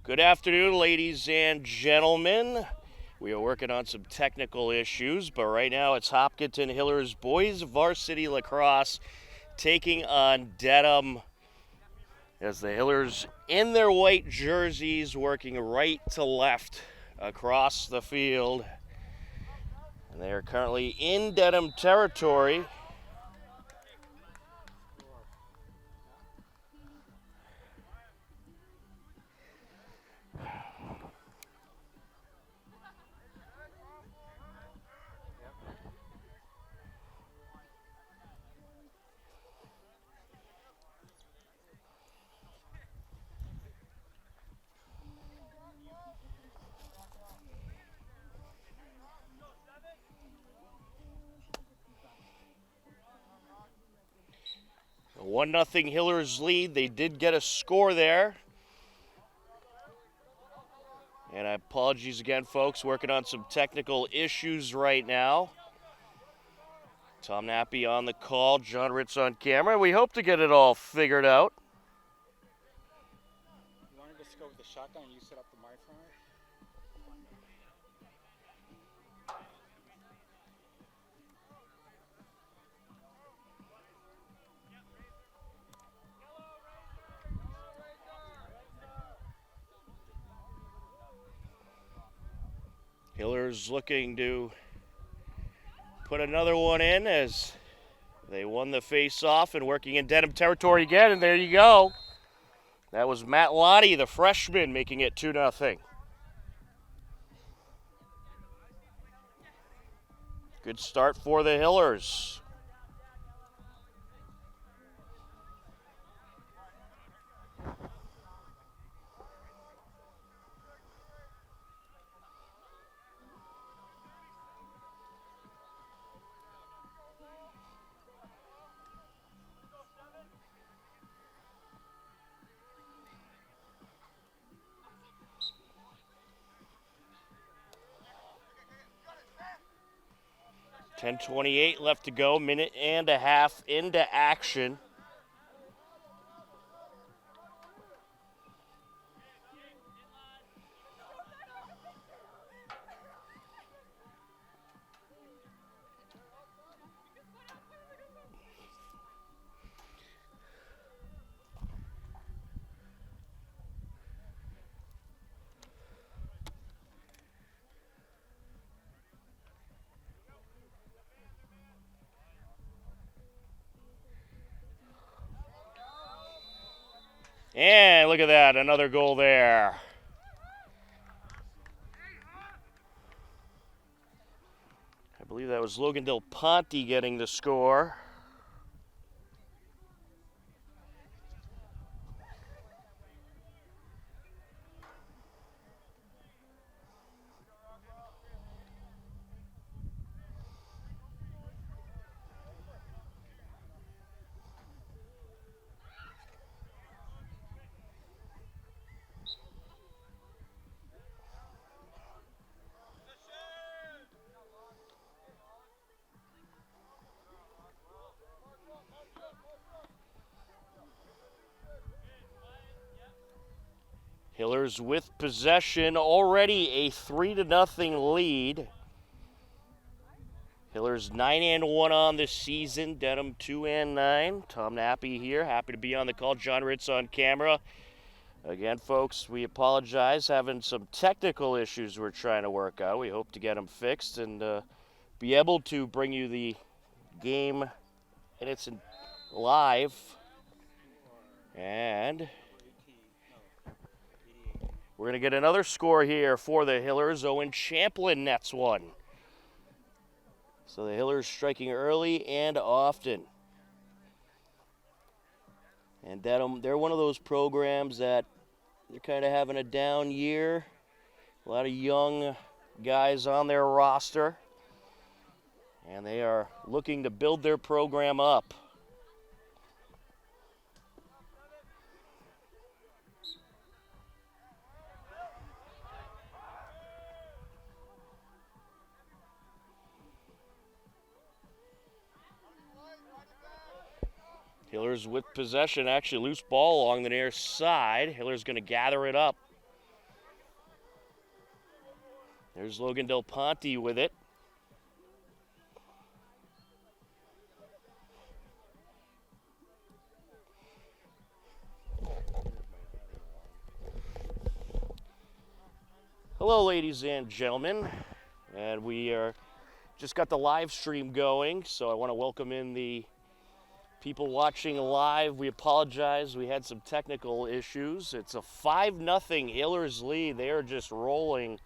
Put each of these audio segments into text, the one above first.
Good afternoon, ladies and gentlemen. We are working on some technical issues, but right now it's Hopkinton Hillers boys varsity lacrosse taking on Dedham as the Hillers in their white jerseys working right to left across the field. And they are currently in Dedham territory. A 1-0 Hillers lead. They did get a score there. And apologies again, folks, working on some technical issues right now. Tom Nappy on the call, John Ritz on camera. We hope to get it all figured out. You want to just go with the shotgun and you set up the mic from it? Hillers looking to put another one in as they won the face-off and working in Dedham territory again, and there you go. That was Matt Lottie, the freshman, making it 2-0. Good start for the Hillers. .10:28 left to go, minute and a half into action. And look at that, another goal there. I believe that was Logan Del Ponte getting the score. Hillers with possession, already a 3-0 lead. Hillers 9-1 on the season, Dedham 2-9. Tom Nappy here, happy to be on the call. John Ritz on camera. Again, folks, we apologize, having some technical issues we're trying to work out. We hope to get them fixed and be able to bring you the game in its live. And we're going to get another score here for the Hillers. Owen Champlin nets one. So the Hillers striking early and often. And Dedham, they're one of those programs that they're kind of having a down year. A lot of young guys on their roster. And they are looking to build their program up. Hillers with possession, actually loose ball along the near side. Hiller's going to gather it up. There's Logan Del Ponte with it. Hello, ladies and gentlemen, and we are just got the live stream going, so I want to welcome in the people watching live. We apologize, we had some technical issues. It's a 5-0 Hillers lead. They are just rolling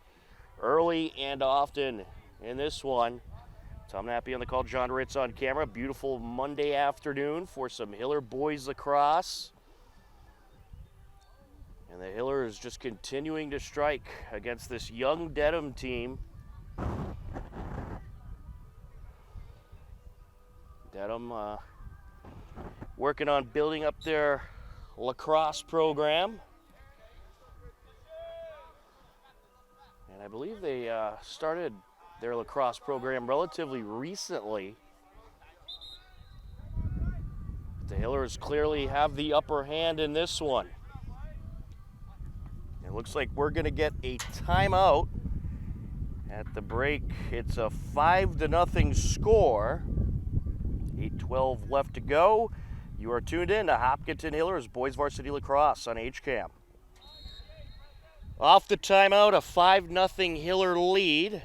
early and often in this one. Tom Nappy on the call, John Ritz on camera. Beautiful Monday afternoon for some Hiller boys lacrosse. And the Hillers just continuing to strike against this young Dedham team. Dedham working on building up their lacrosse program. And I believe they started their lacrosse program relatively recently. The Hillers clearly have the upper hand in this one. It looks like we're going to get a timeout at the break. It's a 5-0 score. 8:12 left to go. You are tuned in to Hopkinton Hillers Boys Varsity Lacrosse on HCAM. Off the timeout, a 5-0 Hiller lead.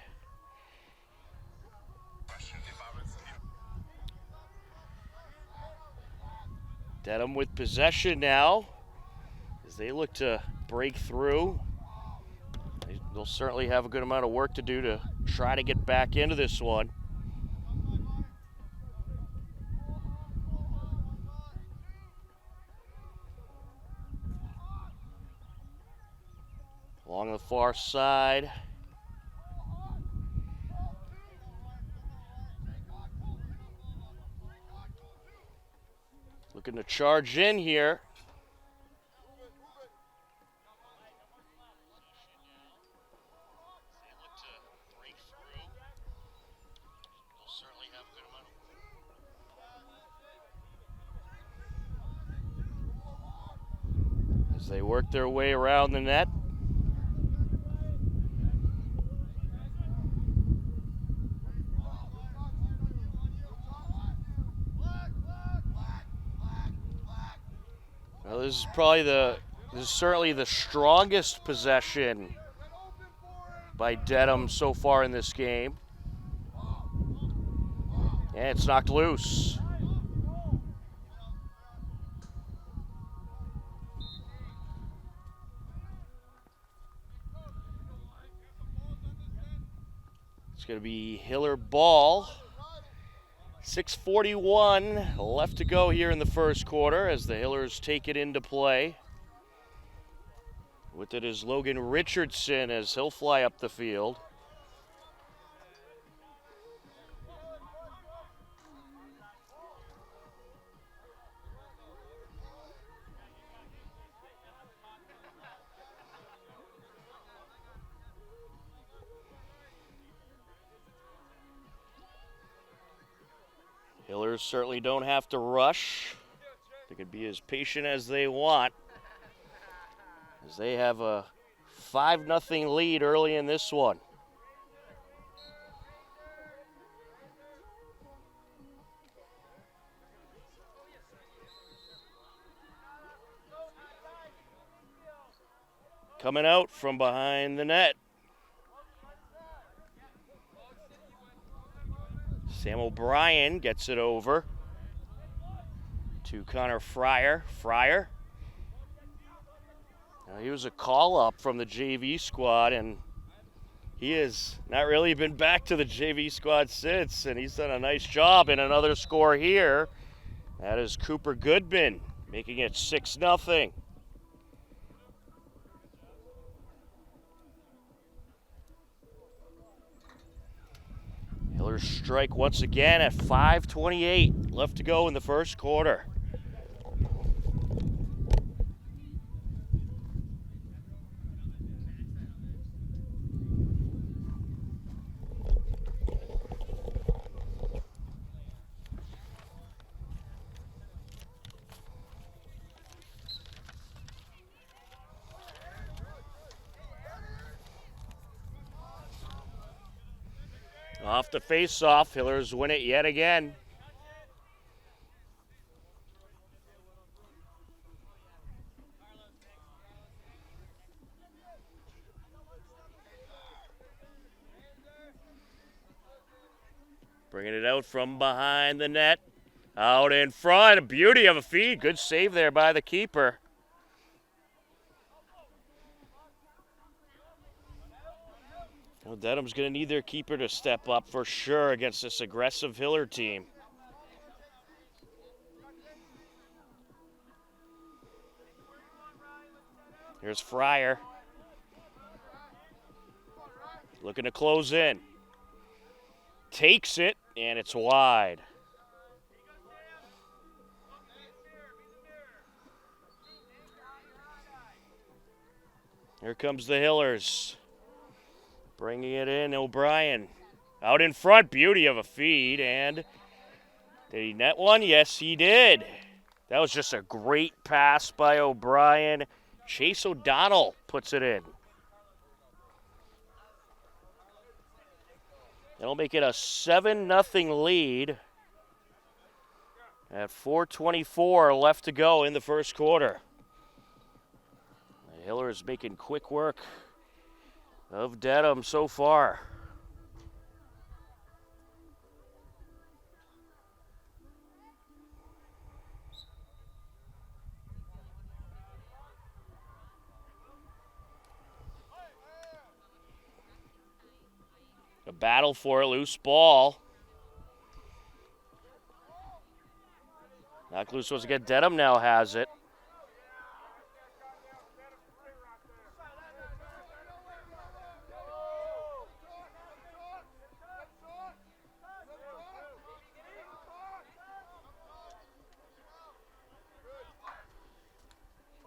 Dedham with possession now as they look to break through. They'll certainly have a good amount of work to do to try to get back into this one. Along the far side. Looking to charge in here. As they work their way around the net. Well, this is certainly the strongest possession by Dedham so far in this game. And it's knocked loose. It's going to be Hiller ball. 6:41 left to go here in the first quarter as the Hillers take it into play. With it is Logan Richardson as he'll fly up the field. Hillers certainly don't have to rush. They can be as patient as they want, as they have a 5-0 lead early in this one. Coming out from behind the net. Sam O'Brien gets it over to Connor Fryer. Now, he was a call-up from the JV squad, and he has not really been back to the JV squad since, and he's done a nice job in another score here. That is Cooper Goodman, making it 6-0. Hillers strike once again at 5:28 left to go in the first quarter. Off the face-off, Hillers win it yet again. Bringing it out from behind the net. Out in front, a beauty of a feed. Good save there by the keeper. Well, Dedham's going to need their keeper to step up for sure against this aggressive Hiller team. Here's Fryer. Looking to close in. Takes it, and it's wide. Here comes the Hillers. Bringing it in, O'Brien. Out in front, beauty of a feed, and did he net one? Yes, he did. That was just a great pass by O'Brien. Chase O'Donnell puts it in. That'll make it a 7-0 lead at 4:24 left to go in the first quarter. The Hillers making quick work of Dedham so far. A battle for a loose ball. Knocked loose once again. Dedham now has it.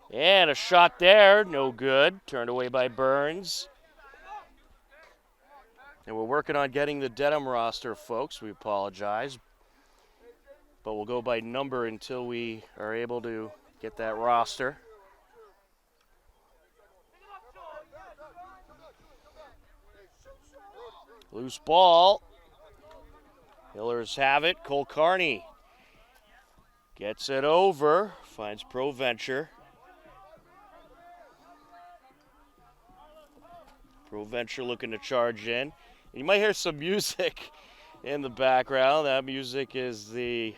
And a shot there, no good. Turned away by Burns. And we're working on getting the Dedham roster, folks. We apologize. But we'll go by number until we are able to get that roster. Loose ball. Hillers have it. Cole Carney gets it over. Finds Proventure. Proventure looking to charge in. You might hear some music in the background. That music is the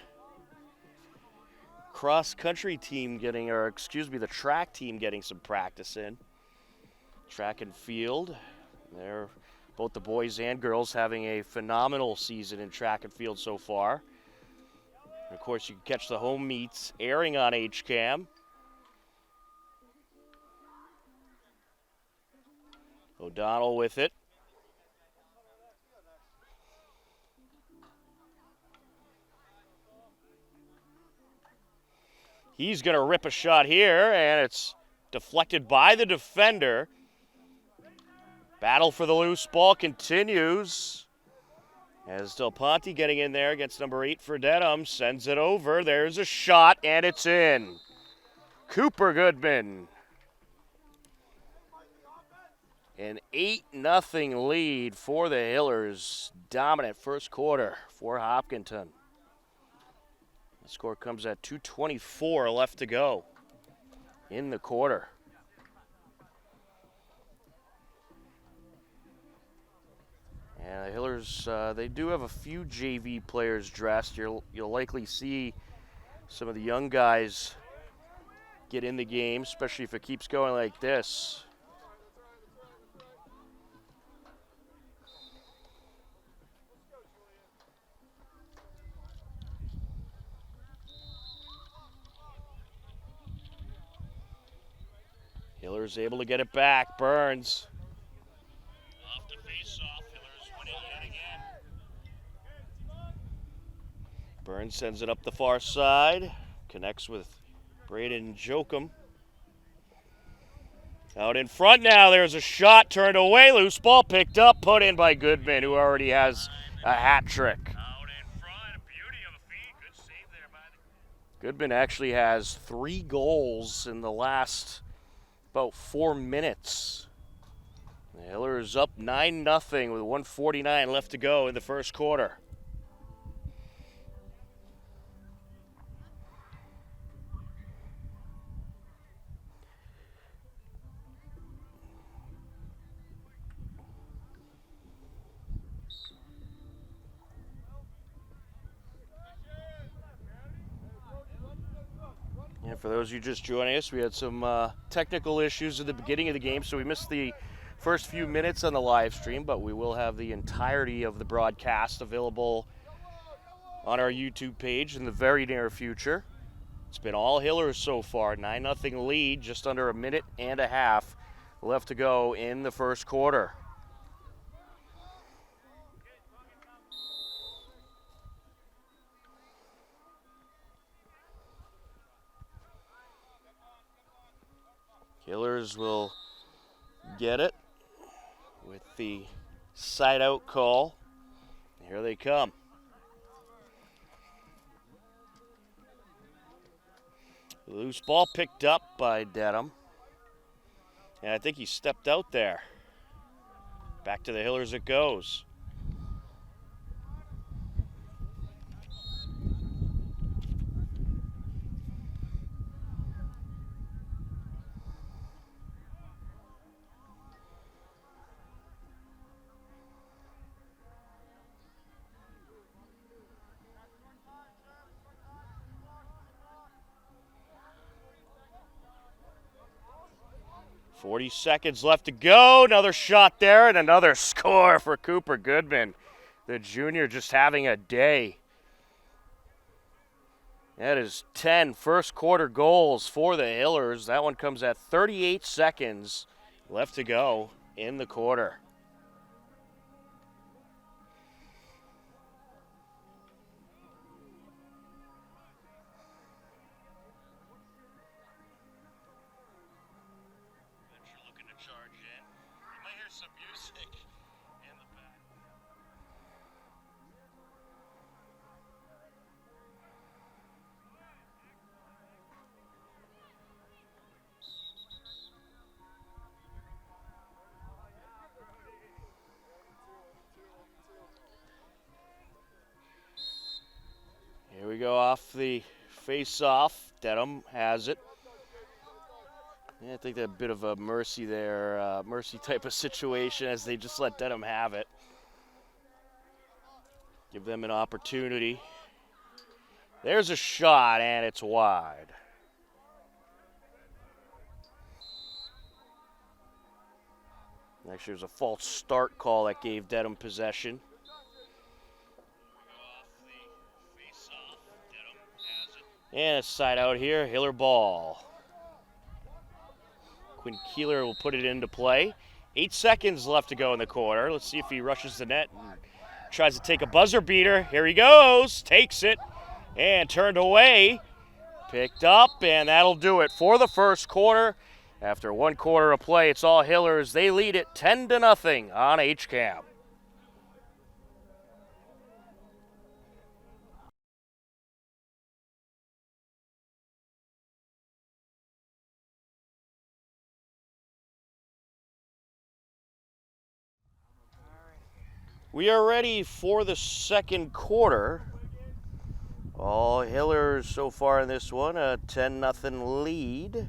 cross-country team getting, or excuse me, the track team getting some practice in. Track and field. They're both the boys and girls having a phenomenal season in track and field so far. And of course, you can catch the home meets airing on HCAM. O'Donnell with it. He's going to rip a shot here, and it's deflected by the defender. Battle for the loose ball continues. As Del Ponte getting in there against number 8 for Dedham, sends it over. There's a shot, and it's in. Cooper Goodman. An 8-0 lead for the Hillers. Dominant first quarter for Hopkinton. The score comes at 2:24 left to go in the quarter. And the Hillers, they do have a few JV players dressed. You'll likely see some of the young guys get in the game, especially if it keeps going like this. Hillers able to get it back. Burns. Off the face-off. Hillers win it yet again. Burns sends it up the far side. Connects with Braden Jokum. Out in front now. There's a shot turned away. Loose ball picked up. Put in by Goodman, who already has a hat trick. Out in front. A beauty of a feed. Good save there by the... Goodman actually has 3 goals in the last about 4 minutes The Hillers up 9-0 with 1:49 left to go in the first quarter. And for those of you just joining us, we had some technical issues at the beginning of the game, so we missed the first few minutes on the live stream, but we will have the entirety of the broadcast available on our YouTube page in the very near future. It's been all Hillers so far, 9-0 lead, just under a minute and a half left to go in the first quarter. Hillers will get it with the side out call. Here they come. Loose ball picked up by Dedham. And I think he stepped out there. Back to the Hillers it goes. .40 seconds left to go. Another shot there and another score for Cooper Goodman. The junior just having a day. That is 10 first quarter goals for the Hillers. That one comes at 38 seconds left to go in the quarter. Here we go off the face-off. Dedham has it. Yeah, I think that a bit of a mercy there, mercy type of situation as they just let Dedham have it. Give them an opportunity. There's a shot, and it's wide. Actually, it was a false start call that gave Dedham possession. And a side out here, Hiller ball. Quinn Keeler will put it into play. 8 seconds left to go in the quarter. Let's see if he rushes the net and tries to take a buzzer beater. Here he goes, takes it, and turned away. Picked up, and that'll do it for the first quarter. After 1 quarter of play, it's all Hillers. They lead it 10-0 on HCAM. We are ready for the second quarter. All Hillers so far in this one, a 10-0 lead.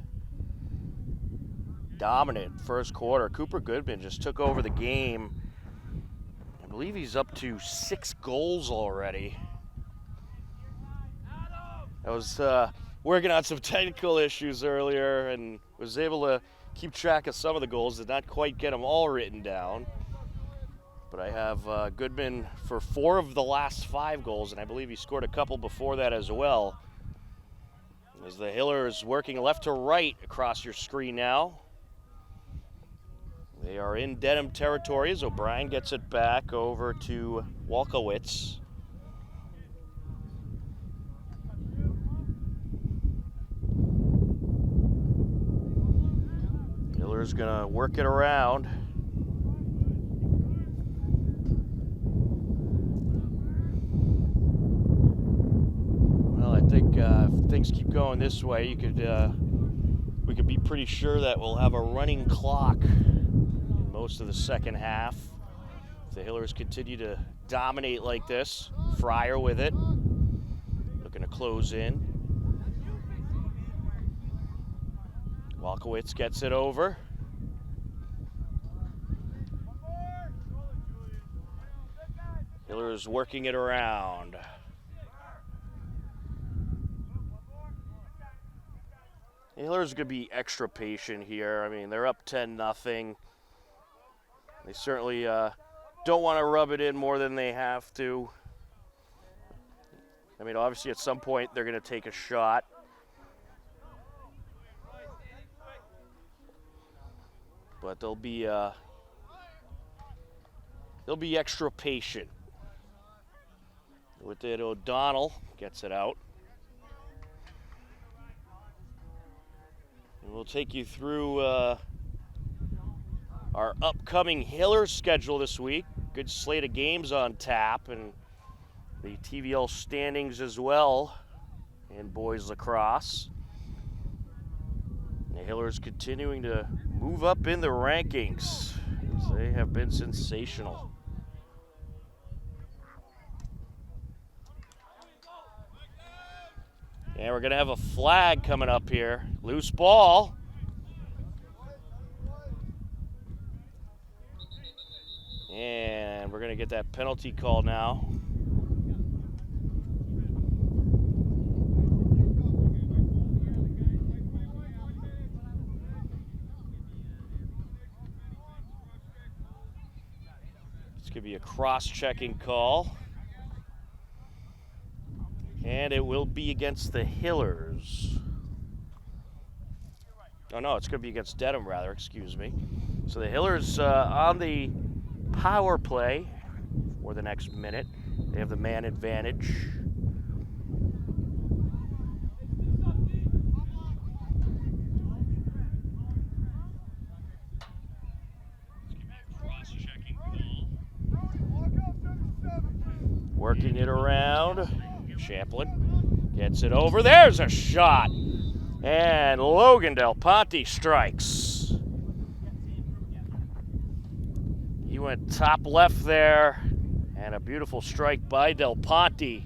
Dominant first quarter. Cooper Goodman just took over the game. I believe he's up to 6 goals already. I was working on some technical issues earlier and was able to keep track of some of the goals. Did not quite get them all written down. But I have Goodman for 4 of the last 5 goals, and I believe he scored a couple before that as well. As the Hillers working left to right across your screen now. They are in Dedham territory as O'Brien gets it back over to Walkowitz. Hillers gonna work it around. I think if things keep going this way, we could be pretty sure that we'll have a running clock in most of the second half. If the Hillers continue to dominate like this, Fryer with it, looking to close in. Walkowitz gets it over. Hillers working it around. The Hillers going to be extra patient here. I mean, they're up 10-0. They certainly don't want to rub it in more than they have to. I mean, obviously at some point they're going to take a shot. But they'll be extra patient. With it, O'Donnell gets it out. And we'll take you through our upcoming Hiller schedule this week. Good slate of games on tap, and the TVL standings as well in boys lacrosse. The Hillers continuing to move up in the rankings, as they have been sensational. And we're going to have a flag coming up here. Loose ball. And we're going to get that penalty call now. This could be a cross-checking call. And it will be against the Hillers. Oh, no, it's going to be against Dedham, rather, excuse me. So the Hillers on the power play for the next minute. They have the man advantage. Working it around. Champlin gets it over. There's a shot. And Logan Del Ponte strikes. He went top left there. And a beautiful strike by Del Ponte.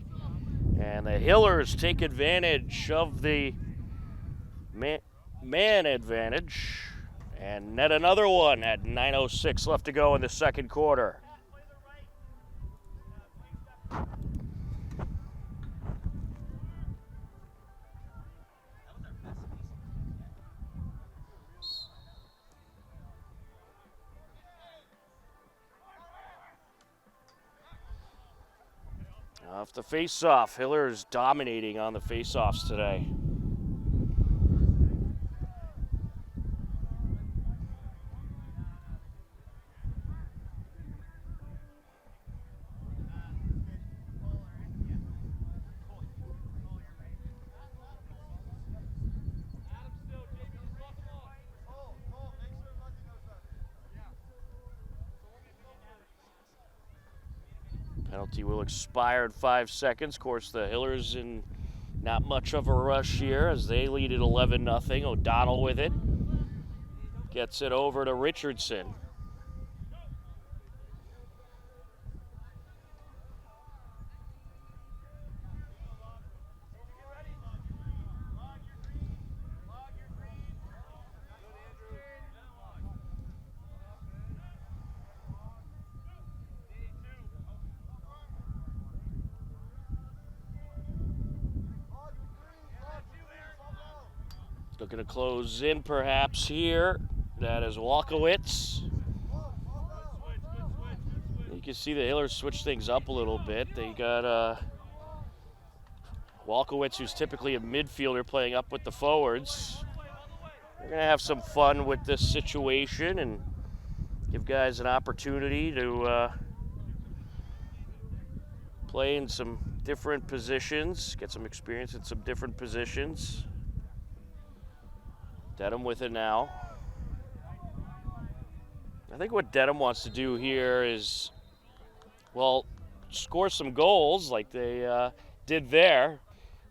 And the Hillers take advantage of the man advantage. And net another one at 9:06 left to go in the second quarter. Off the face-off, Hillers dominating on the face-offs today. Penalty will expire in 5 seconds. Of course, the Hillers in not much of a rush here as they lead at 11-0. O'Donnell with it. Gets it over to Richardson. Looking to close in perhaps here. That is Walkowitz. You can see the Hillers switch things up a little bit. They got Walkowitz, who's typically a midfielder, playing up with the forwards. They're going to have some fun with this situation and give guys an opportunity to play in some different positions, get some experience in some different positions. Dedham with it now. I think what Dedham wants to do here is, well, score some goals like they did there,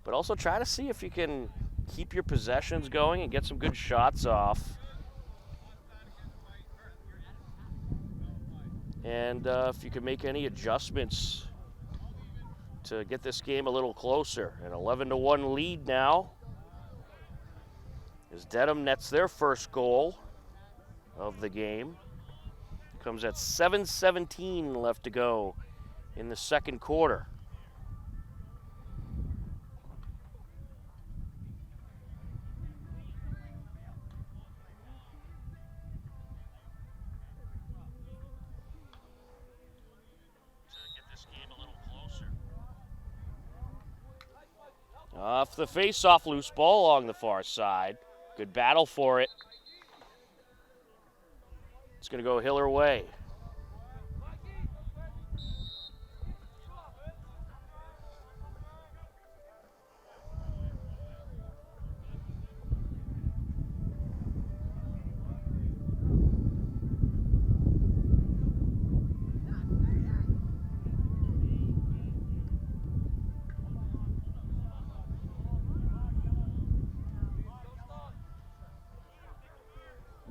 but also try to see if you can keep your possessions going and get some good shots off. and if you can make any adjustments to get this game a little closer. An 11-1 lead now as Dedham nets their first goal of the game. Comes at 7:17 left to go in the second quarter. Off the face-off, loose ball along the far side. Good battle for it. It's going to go Hiller way.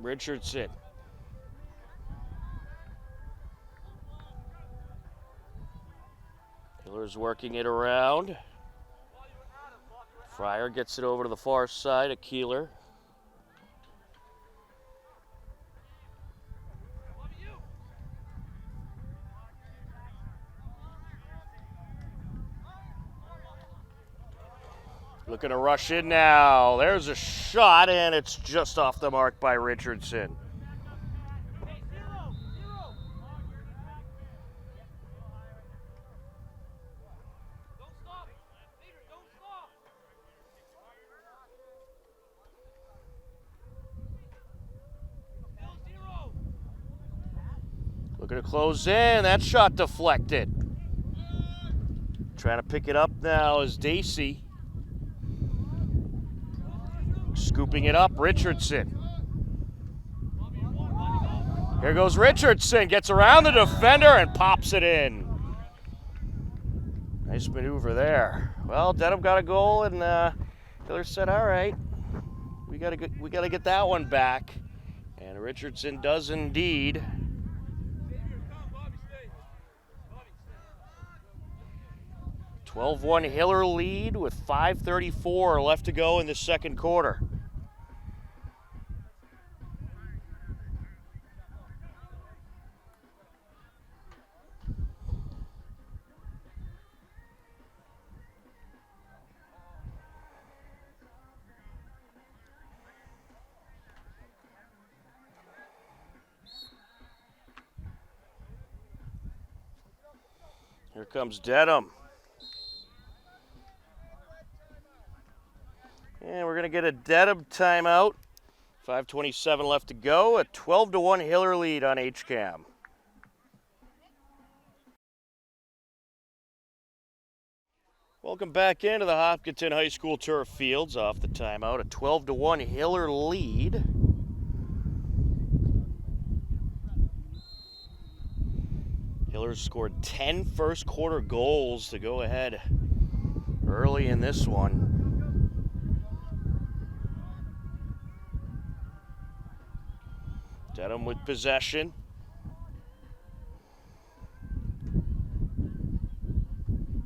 Richardson. Hiller's working it around. Fryer gets it over to the far side of Keeler. Looking to rush in now. There's a shot, and it's just off the mark by Richardson. Looking to close in. That shot deflected. Trying to pick it up now is Dacey. Scooping it up, Richardson. Here goes Richardson, gets around the defender and pops it in. Nice maneuver there. Well, Dedham got a goal, and Hiller said, "All right, we gotta get that one back," and Richardson does indeed. A 12-1 Hiller lead with 5:34 left to go in the second quarter. Here comes Dedham. And we're going to get a Dedham timeout. 5:27 left to go. A 12-1 Hiller lead on HCAM. Welcome back into the Hopkinton High School turf fields off the timeout. A 12-1 Hiller lead. Hiller scored 10 first quarter goals to go ahead early in this one. Dedham with possession.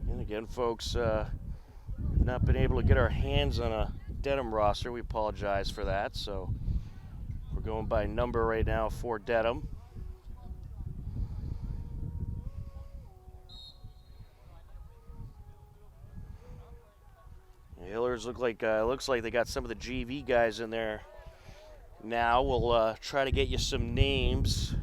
And again, folks, we've not been able to get our hands on a Dedham roster. We apologize for that. So we're going by number right now for Dedham. The Hillers looks like they got some of the GV guys in there. Now we'll try to get you some names.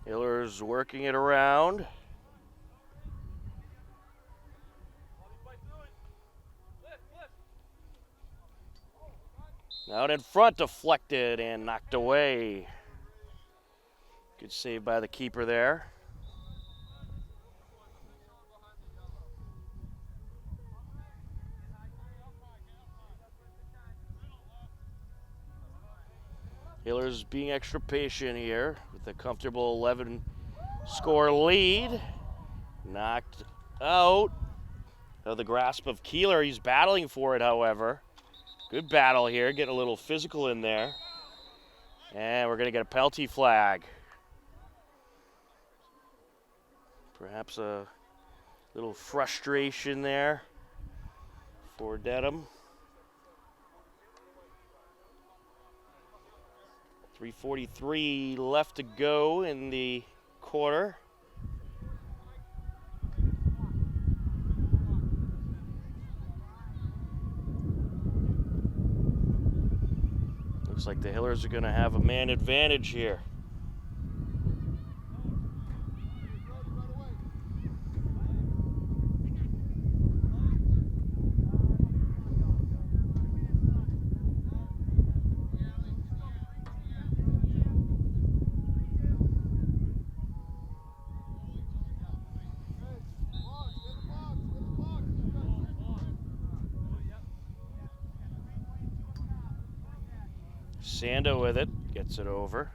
Hiller's working it around. Out in front, deflected and knocked away. Good save by the keeper there. Hillers being extra patient here with a comfortable 11-score lead. Knocked out of the grasp of Keeler. He's battling for it, however. Good battle here, getting a little physical in there. And we're going to get a penalty flag. Perhaps a little frustration there for Dedham. 3:43 left to go in the quarter. Looks like the Hillers are going to have a man advantage here. Sanda with it, gets it over.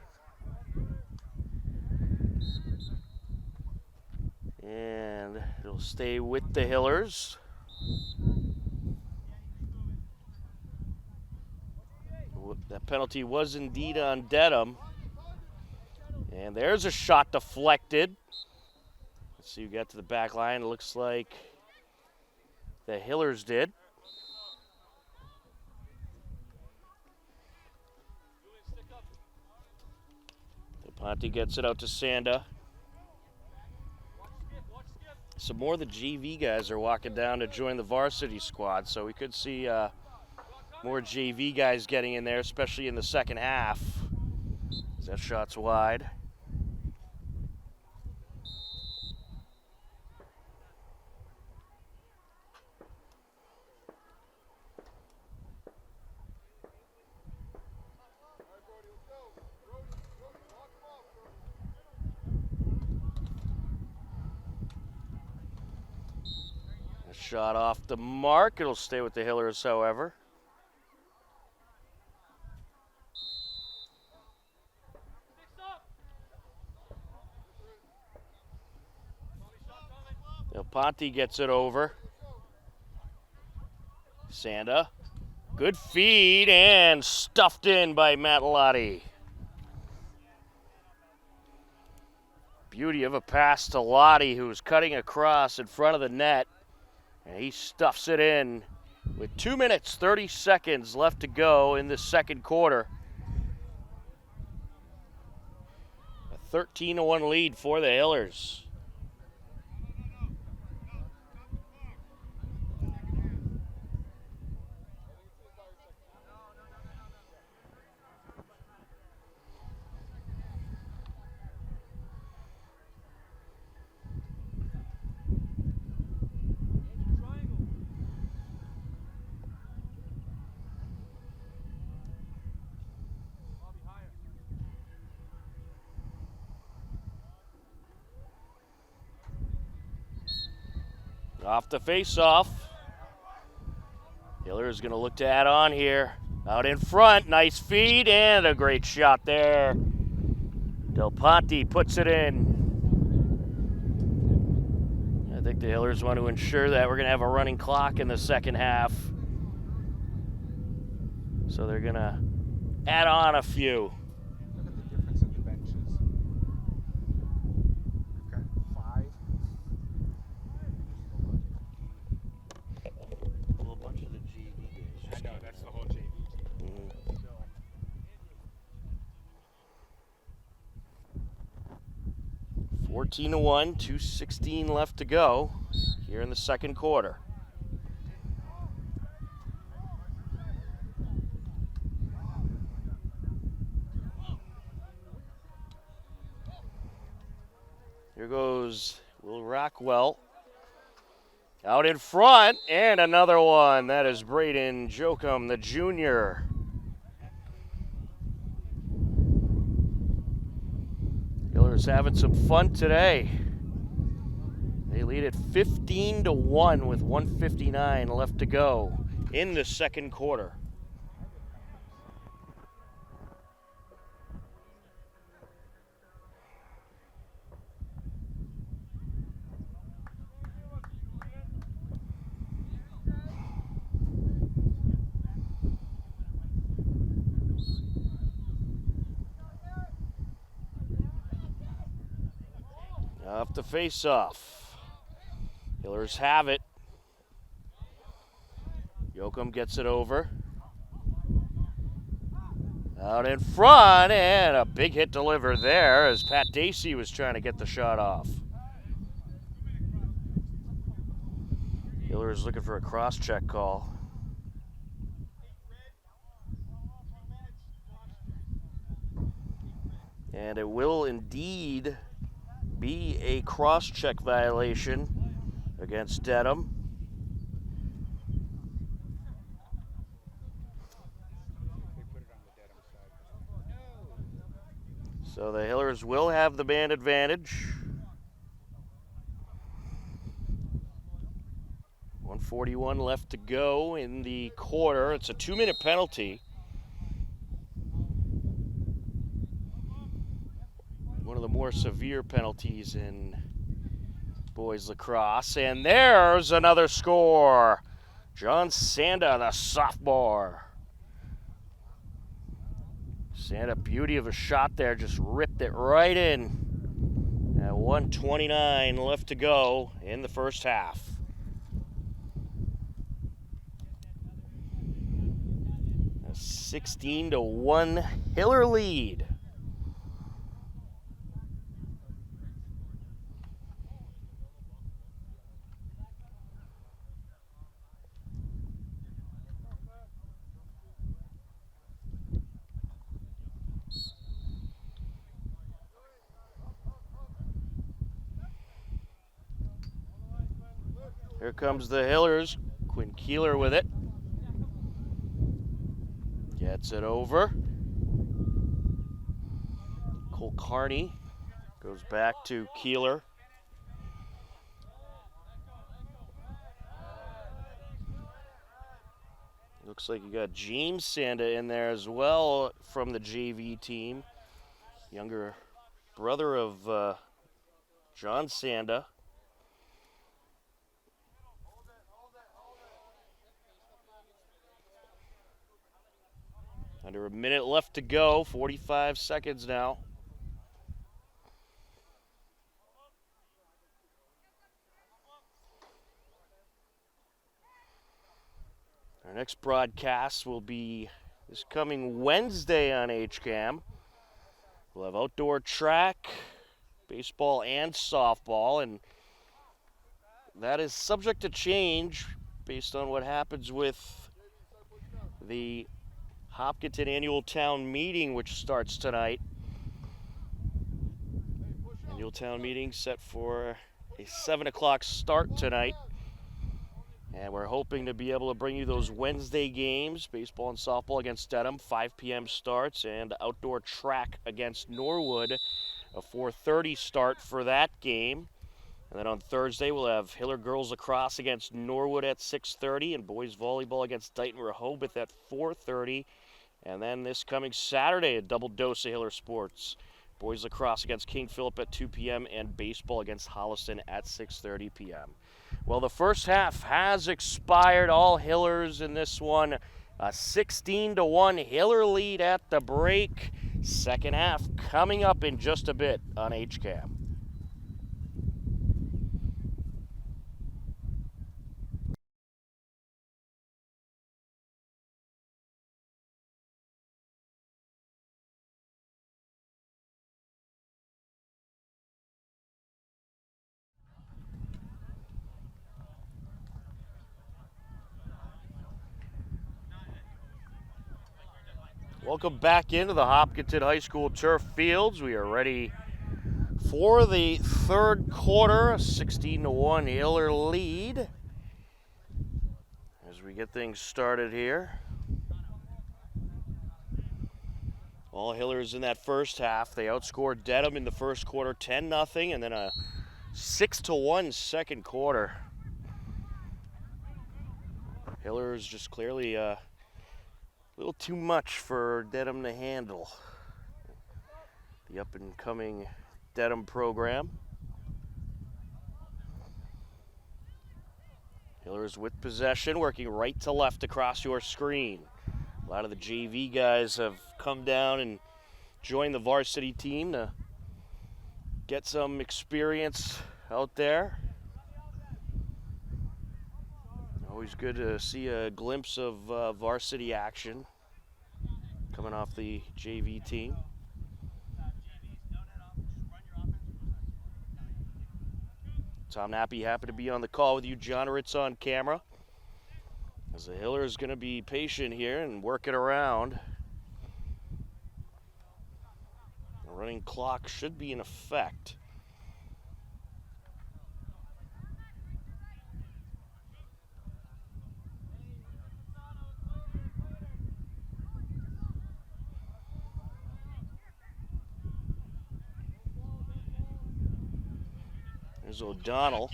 And it'll stay with the Hillers. That penalty was indeed on Dedham. And there's a shot deflected. Let's see who got to the back line. It looks like the Hillers did. Ponte gets it out to Sanda. Some more of the JV guys are walking down to join the varsity squad, so we could see more JV guys getting in there, especially in the second half. That shot's wide. Shot off the mark. It'll stay with the Hillers, however. Del Ponte gets it over. Sanda. Good feed and stuffed in by Matalotti. Beauty of a pass to Lottie, who's cutting across in front of the net. And he stuffs it in with 2 minutes, 30 seconds left to go in the second quarter. A 13-1 lead for the Hillers. Off the face-off. Hillers going to look to add on here. Out in front, nice feed and a great shot there. Del Ponte puts it in. I think the Hillers want to ensure that we're going to have a running clock in the second half. So they're going to add on a few. Look at the difference in the benches. We've got 5. Well, a bunch of the JV guys. I know, that's the whole JV team. So, 14-1, 2:16 left to go here in the second quarter. Here goes Will Rockwell. Out in front, and another one. That is Braden Jokum, the junior. Hillers having some fun today. They lead at 15-1 with 1:59 left to go in the second quarter. Off the face-off. Hillers have it. Yoakum gets it over. Out in front, and a big hit delivered there as Pat Dacey was trying to get the shot off. Hillers looking for a cross-check call. And it will indeed be a cross-check violation against Dedham. So the Hillers will have the man advantage. 1:41 left to go in the quarter. It's a 2-minute penalty. One of the more severe penalties in boys lacrosse. And there's another score. John Sanda, the sophomore. Sanda, beauty of a shot there, just ripped it right in. At 1:29 left to go in the first half. A 16-1 Hiller lead. Here comes the Hillers. Quinn Keeler with it. Gets it over. Cole Carney goes back to Keeler. Looks like you got James Sanda in there as well from the JV team. Younger brother of John Sanda. Under a minute left to go, 45 seconds now. Our next broadcast will be this coming Wednesday on HCAM. We'll have outdoor track, baseball, and softball, and that is subject to change based on what happens with the Hopkinton annual town meeting, which starts tonight. Annual town meeting set for a 7 o'clock start tonight. And we're hoping to be able to bring you those Wednesday games, baseball and softball against Dedham, 5 p.m. starts, and outdoor track against Norwood, a 4:30 start for that game. And then on Thursday, we'll have Hiller girls lacrosse against Norwood at 6:30 and boys volleyball against Dighton Rehoboth at 4:30. And then this coming Saturday, a double dose of Hiller sports. Boys lacrosse against King Philip at 2 p.m. and baseball against Holliston at 6:30 p.m. Well, the first half has expired. All Hillers in this one. A 16-1 Hiller lead at the break. Second half coming up in just a bit on HCAM. Welcome back into the Hopkinton High School turf fields. We are ready for the third quarter, a 16-1 Hiller lead. As we get things started here. All Hillers in that first half. They outscored Dedham in the first quarter 10-0, and then a 6-1 second quarter. Hillers just clearly a little too much for Dedham to handle. The up-and-coming Dedham program. Hillers with possession, working right to left across your screen. A lot of the JV guys have come down and joined the varsity team to get some experience out there. Always good to see a glimpse of varsity action coming off the JV team. Tom Nappy happy to be on the call with you. John Ritz on camera. As the Hiller is going to be patient here and work it around. The running clock should be in effect. There's O'Donnell.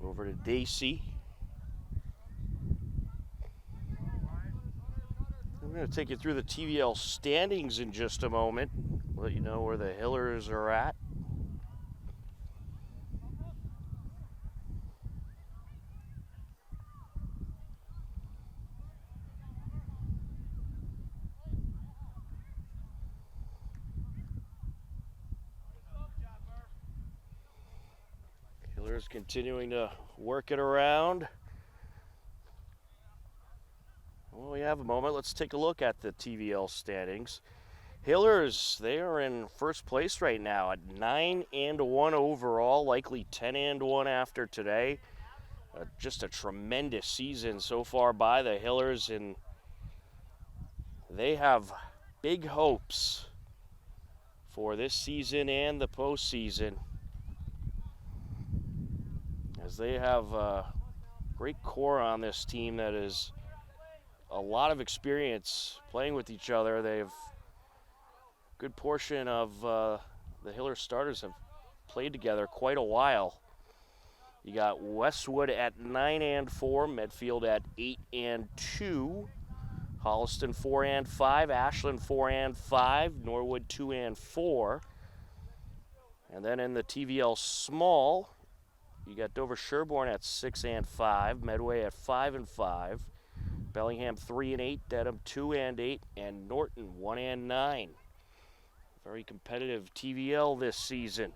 Over to Dacey. I'm going to take you through the TVL standings in just a moment. Let you know where the Hillers are at. Hillers continuing to work it around. Well, we have a moment. Let's take a look at the TVL standings. Hillers, they are in first place right now at 9-1 overall, likely 10-1 after today. Just a tremendous season so far by the Hillers, and they have big hopes for this season and the postseason, as they have a great core on this team that is a lot of experience playing with each other. They've a good portion of the Hiller starters have played together quite a while. You got Westwood at 9-4, Medfield at 8-2, Holliston 4-5, Ashland 4-5, Norwood 2-4. And then in the TVL small, you got Dover Sherborne at 6-5, Medway at 5-5, Bellingham 3-8, Dedham 2-8, and Norton 1-9. Very competitive TVL this season.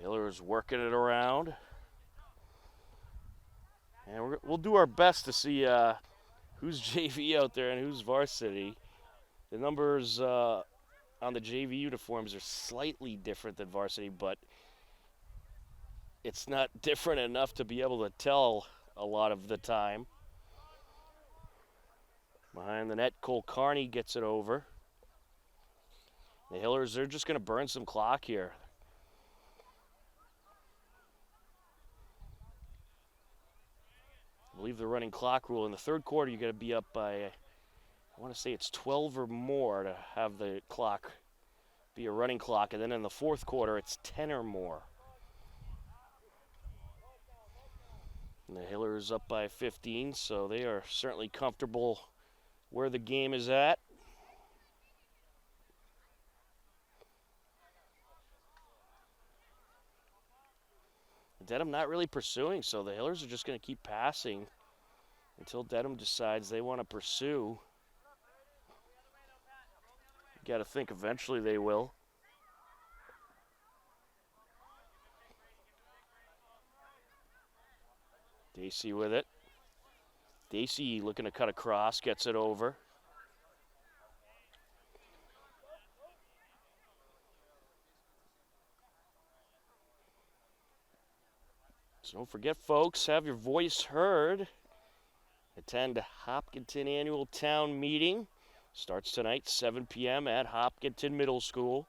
Hillers working it around. And we'll do our best to see who's JV out there and who's varsity. The numbers on the JV uniforms are slightly different than varsity, but it's not different enough to be able to tell a lot of the time. Behind the net, Cole Carney gets it over. The Hillers, they're just going to burn some clock here. I believe the running clock rule in the third quarter, you got to be up by, I want to say it's 12 or more to have the clock be a running clock, and then in the fourth quarter, it's 10 or more. And the Hillers up by 15, so they are certainly comfortable where the game is at. Dedham not really pursuing, so the Hillers are just going to keep passing until Dedham decides they want to pursue. You got to think eventually they will. Dacey with it. Dacey looking to cut across, gets it over. So don't forget, folks, have your voice heard. Attend Hopkinton Annual Town Meeting. Starts tonight, 7 p.m. at Hopkinton Middle School.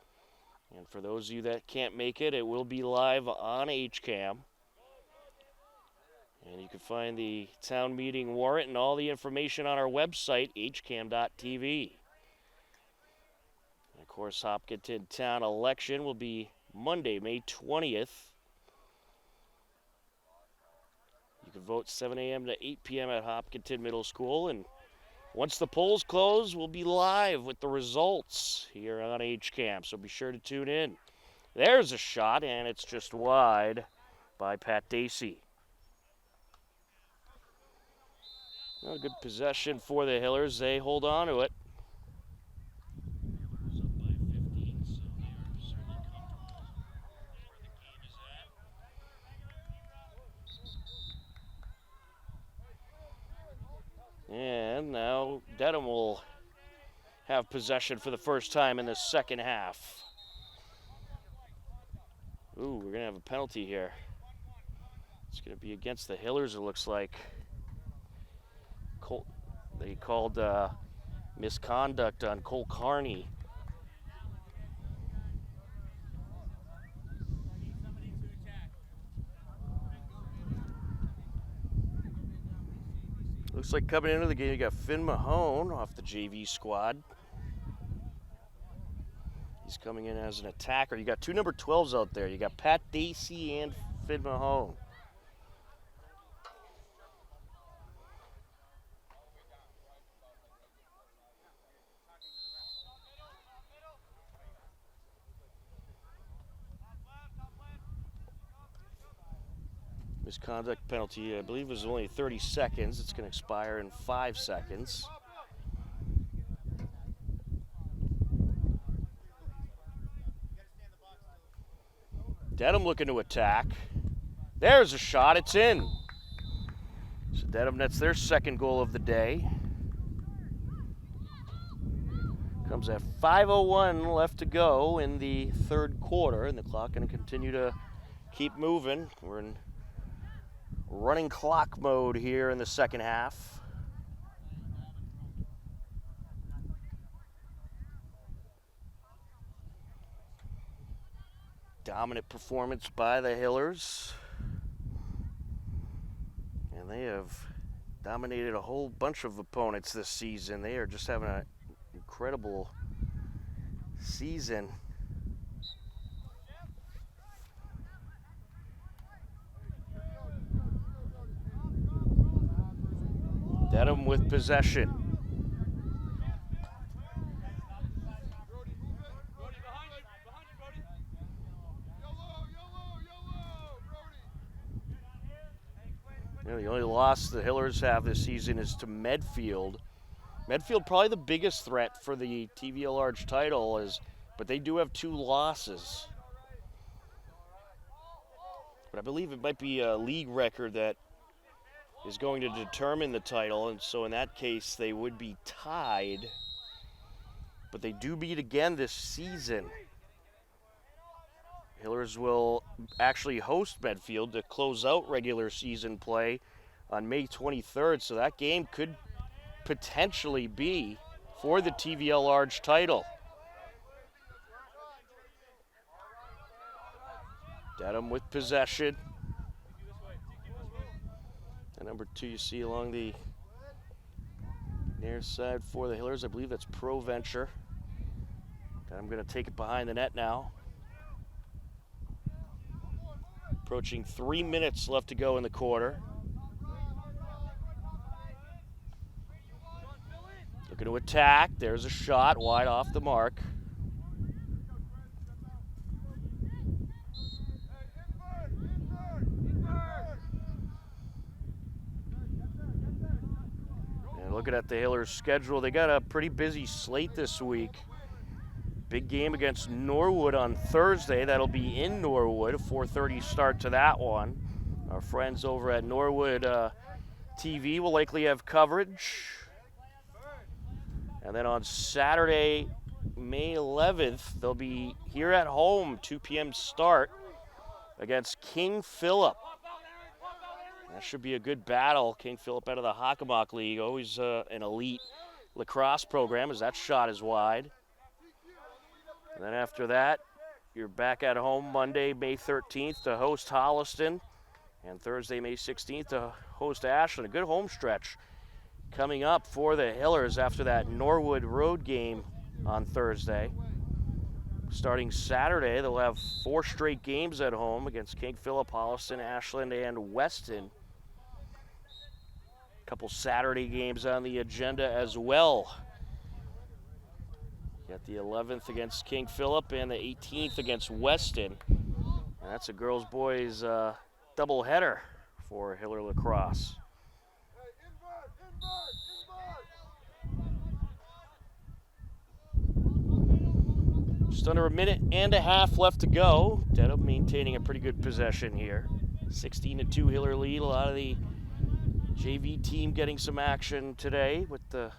And for those of you that can't make it, it will be live on HCAM. And you can find the town meeting warrant and all the information on our website, hcam.tv. And of course, Hopkinton town election will be Monday, May 20th. You can vote 7 a.m. to 8 p.m. at Hopkinton Middle School. And once the polls close, we'll be live with the results here on HCAM. So be sure to tune in. There's a shot, and it's just wide by Pat Dacey. Well, good possession for the Hillers. They hold on to it. Hillers up by 15, so they are certainly comfortable where the game is at. And now Dedham will have possession for the first time in the second half. Ooh, we're going to have a penalty here. It's going to be against the Hillers, it looks like. They called misconduct on Cole Carney. Looks like coming into the game, you got Finn Mahone off the JV squad. He's coming in as an attacker. You got two number 12s out there. You got Pat Dacey and Finn Mahone. Misconduct penalty, I believe, was only 30 seconds. It's going to expire in 5 seconds. Dedham looking to attack. There's a shot. It's in. So Dedham nets their second goal of the day. Comes at 5:01 left to go in the third quarter, and the clock going to continue to keep moving. We're in running clock mode here in the second half. Dominant performance by the Hillers. And they have dominated a whole bunch of opponents this season. They are just having an incredible season. Dedham with possession. The only loss the Hillers have this season is to Medfield. Medfield probably the biggest threat for the TVL Large title, but they do have 2 losses. But I believe it might be a league record that is going to determine the title, and so in that case they would be tied. But they do meet again this season. Hillers will actually host Medfield to close out regular season play on May 23rd, so that game could potentially be for the TVL Large title. Dedham with possession. And number 2 you see along the near side for the Hillers, I believe that's Pro Venture. I'm going to take it behind the net now. Approaching 3 minutes left to go in the quarter. Looking to attack. There's a shot wide off the mark. And looking at the Hillers' schedule, they got a pretty busy slate this week. Big game against Norwood on Thursday. That'll be in Norwood, a 4:30 start to that one. Our friends over at Norwood TV will likely have coverage. And then on Saturday, May 11th, they'll be here at home, 2 p.m. start against King Philip. That should be a good battle. King Philip out of the Hockomock League, always an elite lacrosse program, as that shot is wide. And then after that, you're back at home Monday, May 13th to host Holliston And Thursday, May 16th, to host Ashland. A good home stretch coming up for the Hillers after that Norwood road game on Thursday. Starting Saturday, they'll have 4 straight games at home against King Philip, Holliston, Ashland, and Weston. A couple Saturday games on the agenda as well. Got the 11th against King Philip and the 18th against Weston. And that's a girls-boys doubleheader for Hiller Lacrosse. Just under a minute and a half left to go. Dedham maintaining a pretty good possession here. 16-2 Hiller lead. A lot of the JV team getting some action today with the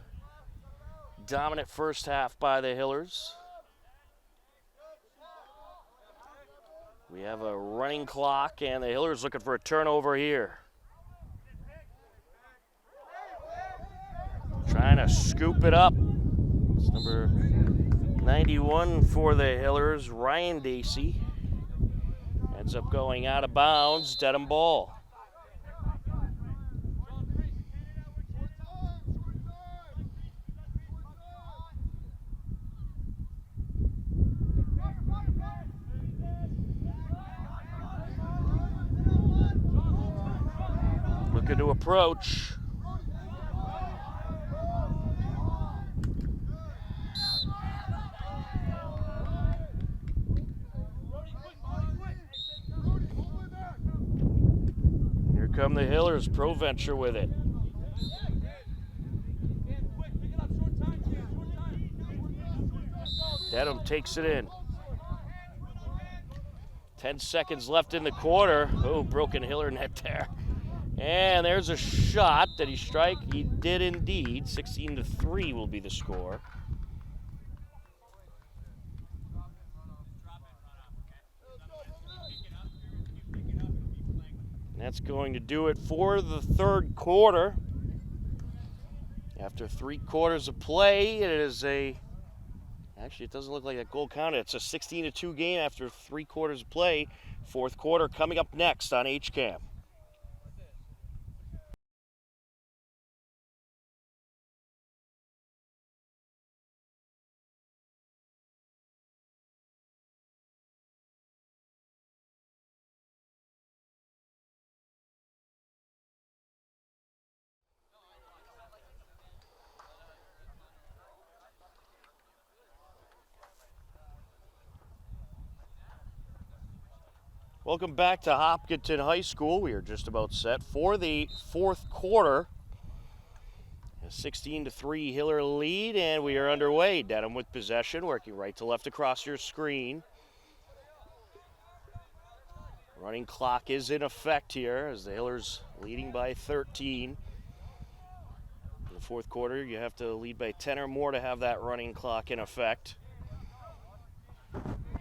dominant first half by the Hillers. We have a running clock, and the Hillers looking for a turnover here. Trying to scoop it up. It's number 91 for the Hillers, Ryan Dacey. Ends up going out of bounds, Dedham ball. Looking to approach. Here come the Hillers, Proventure with it. Dedham takes it in. 10 seconds left in the quarter. Oh, broken Hiller net there. And there's a shot. Did he strike? He did indeed. 16-3 will be the score. And that's going to do it for the third quarter. After 3 quarters of play, it is actually, it doesn't look like that goal counted. It's a 16-2 game after 3 quarters of play. Fourth quarter coming up next on HCAM. Welcome back to Hopkinton High School. We are just about set for the fourth quarter. A 16-3 Hiller lead, and we are underway. Dedham with possession, working right to left across your screen. Running clock is in effect here as the Hillers leading by 13. In the fourth quarter, you have to lead by 10 or more to have that running clock in effect.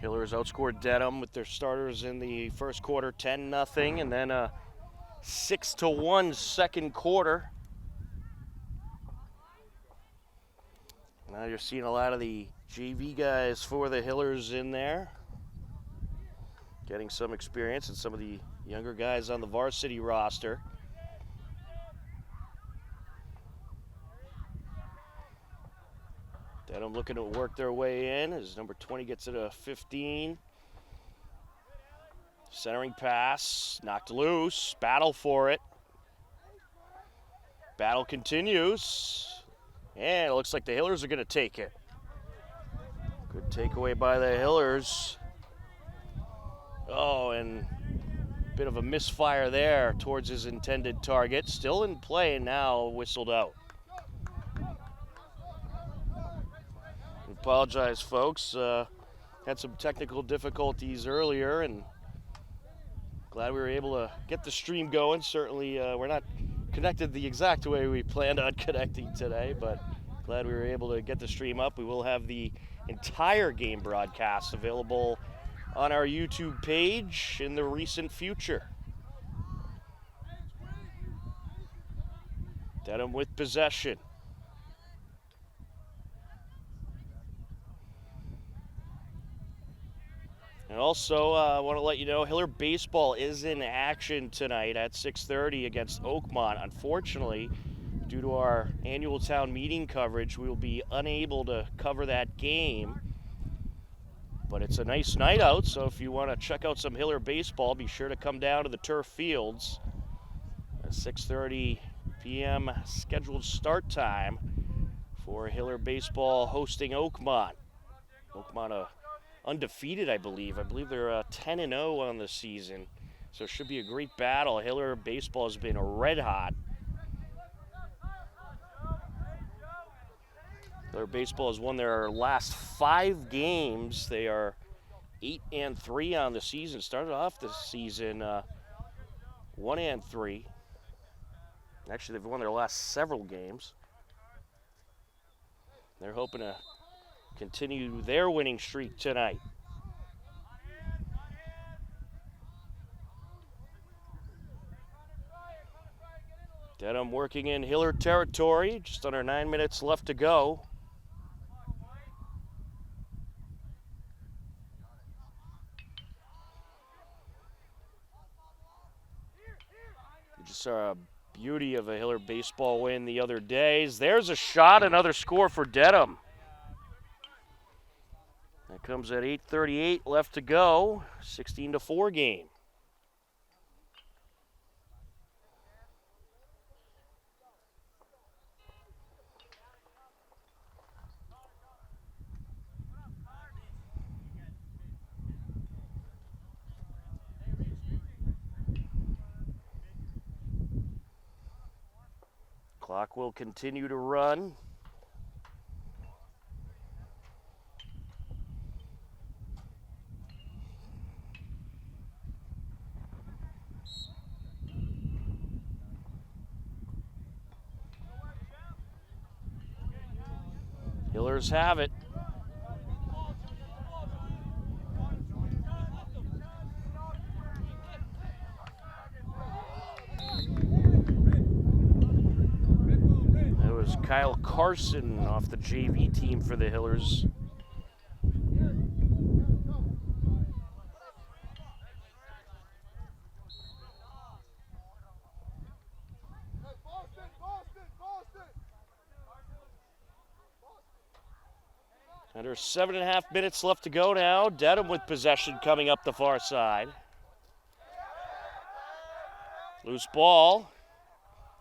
Hillers outscored Dedham with their starters in the first quarter 10-0, and then a 6-1 second quarter. Now you're seeing a lot of the JV guys for the Hillers in there, getting some experience, and some of the younger guys on the varsity roster. Dedham looking to work their way in as number 20 gets it a 15. Centering pass, knocked loose, battle for it. Battle continues, and it looks like the Hillers are going to take it. Good takeaway by the Hillers. Oh, and a bit of a misfire there towards his intended target. Still in play and now whistled out. Apologize, folks. Had some technical difficulties earlier, and glad we were able to get the stream going. Certainly, we're not connected the exact way we planned on connecting today, but glad we were able to get the stream up. We will have the entire game broadcast available on our YouTube page in the recent future. Dedham with possession. And also, I want to let you know, Hiller baseball is in action tonight at 6:30 against Oakmont. Unfortunately, due to our annual town meeting coverage, we will be unable to cover that game. But it's a nice night out, so if you want to check out some Hiller baseball, be sure to come down to the turf fields. At 6:30 p.m. scheduled start time for Hiller baseball hosting Oakmont. Oakmont undefeated, I believe. I believe they're 10-0 on the season, so it should be a great battle. Hiller baseball has been red hot. Hiller baseball has won their last 5 games. They are 8-3 on the season. Started off the season 1-3. Actually, they've won their last several games. They're hoping to continue their winning streak tonight. Dedham working in Hiller territory. Just under 9 minutes left to go. We just saw a beauty of a Hiller baseball win the other days. There's a shot, another score for Dedham. That comes at 8:38 left to go. 16-4 game. Clock will continue to run. Hillers have it. That was Kyle Carson off the JV team for the Hillers. Under 7.5 minutes left to go now. Dedham with possession coming up the far side. Loose ball.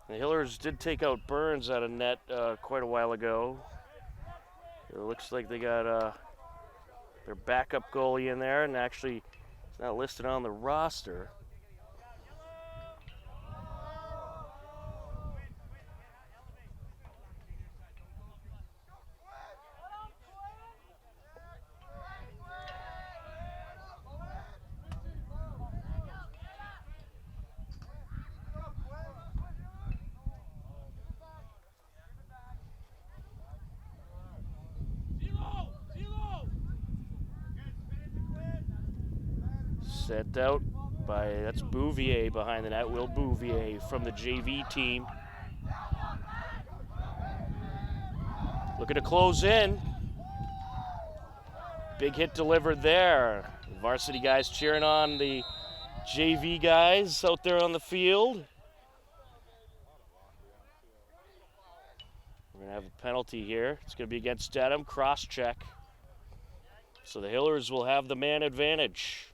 The Hillers did take out Burns out of net quite a while ago. It looks like they got their backup goalie in there, and actually it's not listed on the roster. Sent out by, that's Bouvier behind the net, Will Bouvier from the JV team. Looking to close in. Big hit delivered there. The varsity guys cheering on the JV guys out there on the field. We're gonna have a penalty here. It's gonna be against Dedham, cross check. So the Hillers will have the man advantage.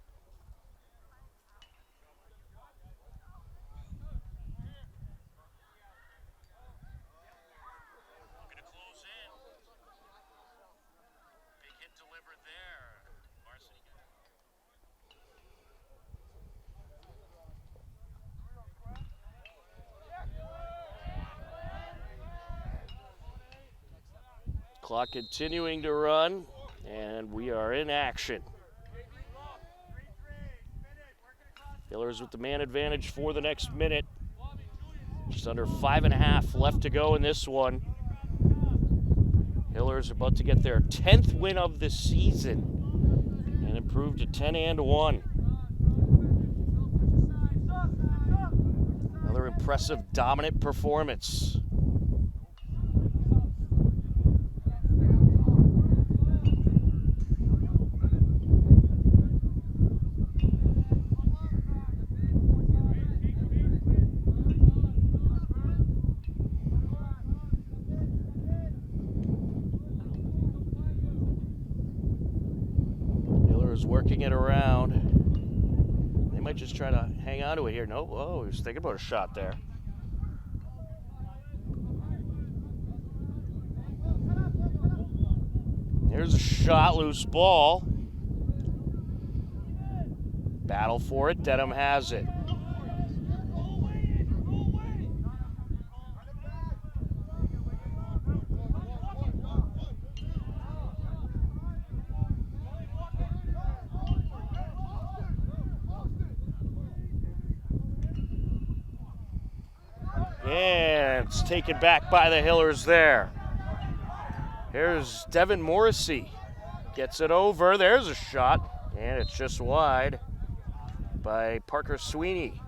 Clock continuing to run, and we are in action. Hillers with the man advantage for the next minute. Just under 5.5 left to go in this one. Hillers about to get their 10th win of the season and improve to 10-1. Another impressive, dominant performance. working it around. They might just try to hang on to it here. Nope. Oh, he was thinking about a shot there. There's a shot, loose ball. Battle for it. Dedham has it. And it's taken back by the Hillers there. Here's Devin Morrissey. Gets it over. There's a shot. And it's just wide by Parker Sweeney.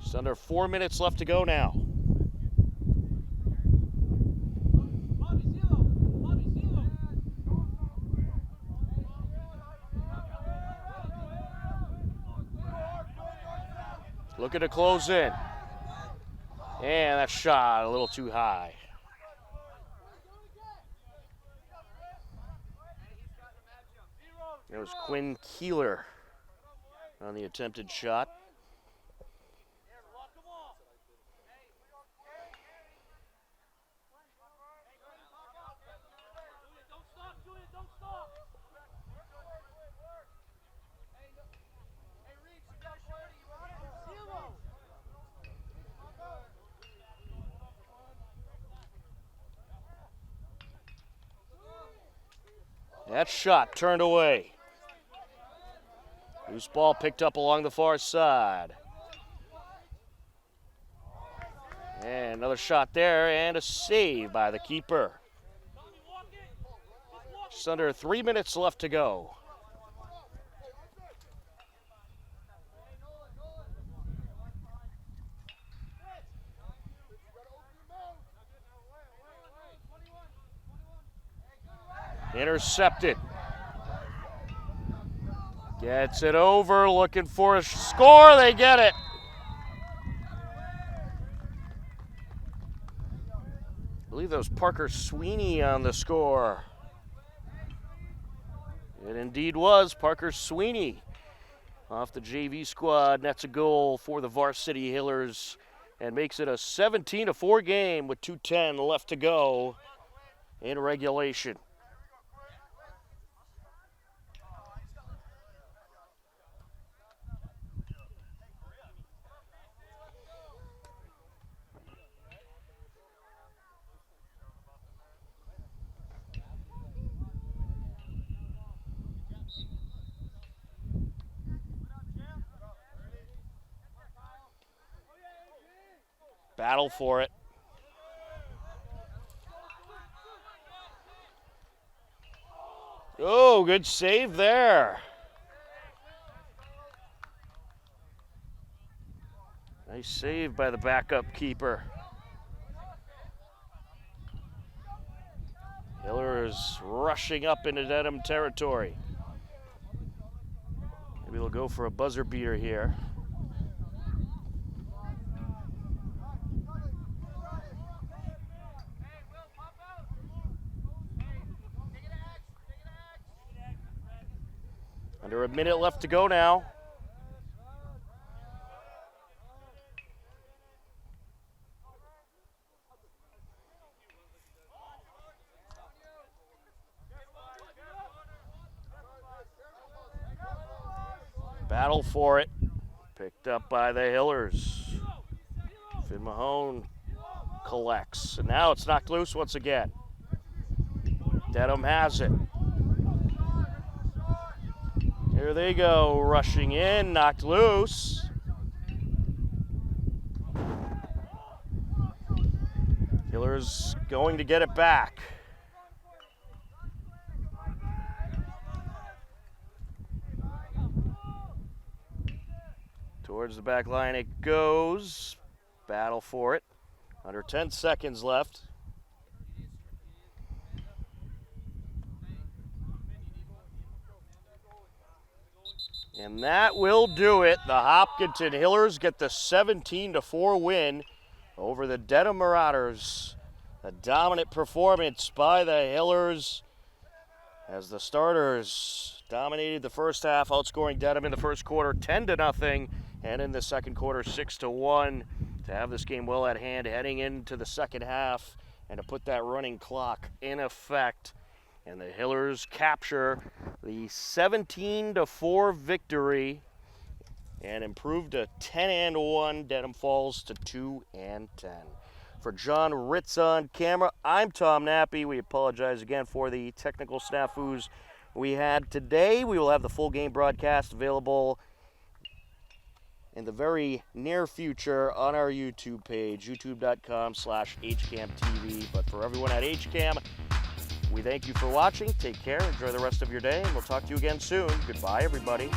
Just under 4 minutes left to go now. Looking to close in. And that shot a little too high. There was Quinn Keeler on the attempted shot. That shot turned away. Loose ball picked up along the far side. And another shot there and a save by the keeper. Just under 3 minutes left to go. Intercepted. Gets it over, looking for a score. They get it. I believe that was Parker Sweeney on the score. It indeed was Parker Sweeney. Off the JV squad, nets a goal for the Varsity Hillers and makes it a 17-4 game with 2:10 left to go in regulation. Battle for it. Oh, good save there. Nice save by the backup keeper. Hillers rushing up into Dedham territory. Maybe they'll go for a buzzer beater here. Under a minute left to go now. Battle for it. Picked up by the Hillers. Finn Mahone collects. And now it's knocked loose once again. Dedham has it. Here they go, rushing in, knocked loose. Hillers going to get it back. Towards the back line it goes. Battle for it. Under 10 seconds left. And that will do it. The Hopkinton Hillers get the 17-4 win over the Dedham Marauders. A dominant performance by the Hillers as the starters dominated the first half, outscoring Dedham in the first quarter 10-0, and in the second quarter 6-1 to have this game well at hand heading into the second half and to put that running clock in effect. And the Hillers capture the 17-4 victory and improve to 10-1. Dedham falls to 2-10. For John Ritz on camera, I'm Tom Nappy. We apologize again for the technical snafus we had today. We will have the full game broadcast available in the very near future on our YouTube page, youtube.com/HCAMTV. But for everyone at HCAM, we thank you for watching. Take care, enjoy the rest of your day, and we'll talk to you again soon. Goodbye, everybody.